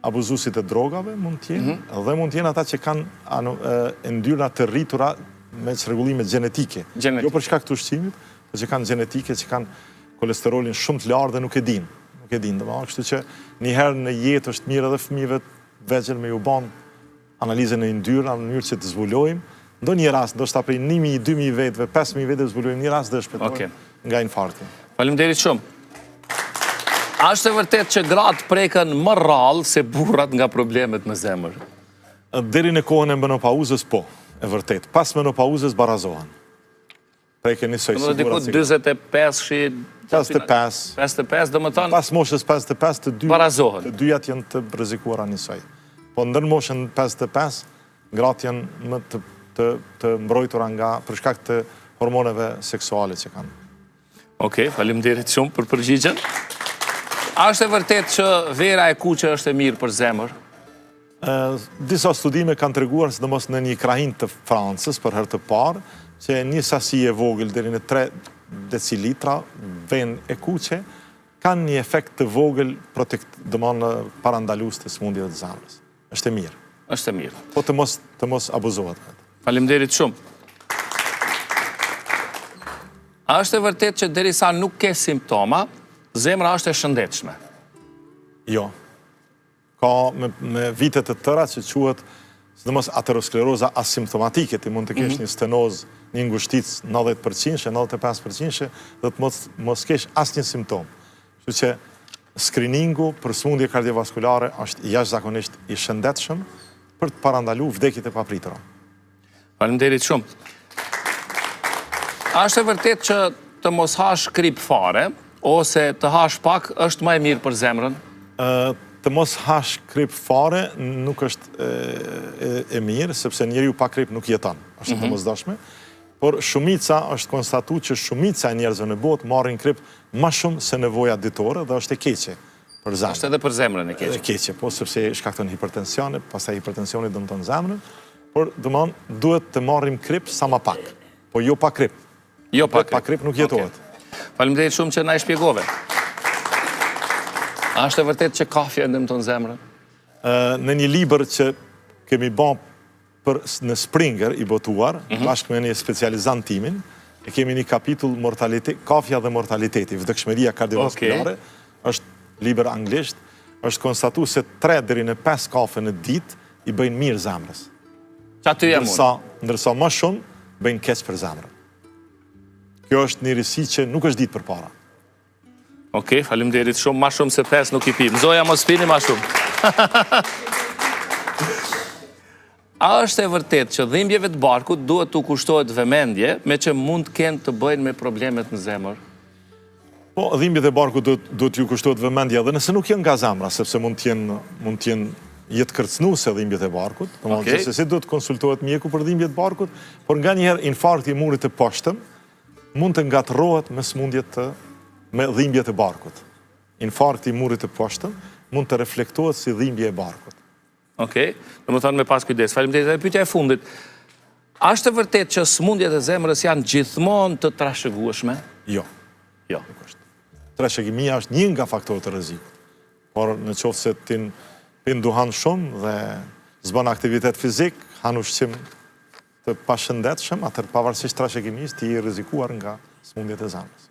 abuzuesit e drogave, mund t'jenë, dhe mund t'jenë ata që kanë yndyrna të rritura me çrregullime gjenetike. Jo për shkak të ushqimit, por që kanë gjenetike, që kanë kolesterolin shumë të lartë dhe nuk e dinë. Kështu që një herë në jetë është mirë edhe fëmijëve vegjël me ju bën analizën e yndyrna në mënyrë që të zbulojmë. Ndonjë rast, ndoshta prej 1000-2000 vetëve, 5000 vetëve zbulojmë një rast dhe shpëtojmë nga infarkti. Faleminderit shumë. A është e vërtet që gratë preken më rrallë se burrat nga problemet në zemër? Deri në kohën e menopauzës, po, e vërtet. Pas menopauzës barazohen. Preken njësoj sigurat. Diku 45 shi... 55, dhe më thonë... Pas moshës 55, të dyjat janë të rrezikuara njësoj. Po ndër moshën 55, gratë janë më të mbrojtura nga për shkak të hormoneve seksuale që kanë. Okej, faleminderit shumë për përgjigjen. A është e vërtet që vera e kuqe është e mirë për zemër? Disa studime kanë treguar, sidomos në një krahin të Francës për herë të parë, që një sasi e vogël deri në 3 decilitra venë e kuqe kanë një efekt të vogël parandalues të sëmundjeve të zemrës. Është e mirë. Është e mirë. Po të mos abuzohet. Faleminderit shumë. A është e vërtet që derisa nuk ke simptoma, zemra është e shëndetshme? Jo. Ka me vitet të tëra që quhet, sidomos ateroskleroza asimptomatike, ti mund të kesh një stenoz, një ngushticë 90%, 95%, dhe të mos kesh asnjë simptom. Kështu që skriningu për sëmundje kardiovaskulare është jashtëzakonisht i shëndetshëm për të parandaluar vdekjet e papritura. Faleminderit shumë. A është e vërtet që të mos hash krip fare, ose të hash pak është më e mirë për zemrën? Të mos hash krip fare nuk është e mirë, sepse njeriu pa krip nuk jeton, është të mosdoshme, por shumica është konstatuar që shumica e njerëzve në botë marrin krip më shumë se nevoja ditore dhe është e keqe për zemrën. Është edhe për zemrën e keqe. E keqe, po sepse shkakton hipertensione, pastaj hipertensioni dëmton zemrën, por domthon duhet të marrim krip sa më pak, po jo pa krip. Jo pa krip. Pa krip nuk jetohet. Faleminderit shumë që na e shpjegove. A është e vërtet që kafja dëmton zemrën? Në një libër që kemi bën në Springer i botuar, bashkë me një specializant timin, e kemi një kapitull kafja dhe mortaliteti, vdekshmëria kardiovaskulare, është libër anglisht, është konstatuar se 3 deri në 5 kafe në ditë i bëjnë mirë zemrës. Që aty jam unë? Ndërsa më shumë bëjnë keq për zemrën. Kjo është një risi që nuk është ditë përpara. Okej, faleminderit shumë, ma shumë se 5 nuk i pim. Zoja mos pini ma shumë. A është e vërtet që dhimbjeve të barkut duhet të kushtohet vëmendje, me që mund kënë të bëjnë me problemet në zemër? Po, dhimbjet e barkut duhet ju kushtohet vëmendje edhe nëse nuk janë nga zemra, sepse mund t'jenë jetë kërcnuese dhimbjet e barkut, se si duhet konsultohet mjeku për dhimbjet e barkut, por nga njëherë infarkti i murit të poshtëm mund të ngatërrohet me sëmundjet me dhimbjet e barkut. Infarkti i murit të poshtëm mund të reflektohet si dhimbje e barkut. Okej, do më thonë me pas kujdes. Faleminderit. Dhe pyetja e fundit. A është e vërtet që sëmundjet e zemrës janë gjithmonë të trashëgueshme? Jo. Jo. Trashëgimia është një nga faktorët e rrezikut. Por në qoftë se ti pin duhan shumë dhe s'bën aktivitet fizik, han ushqim të pashëndetshëm, atëherë pavarësisht trashëgimisë ti je rrezikuar nga sëmundjet e zemrës.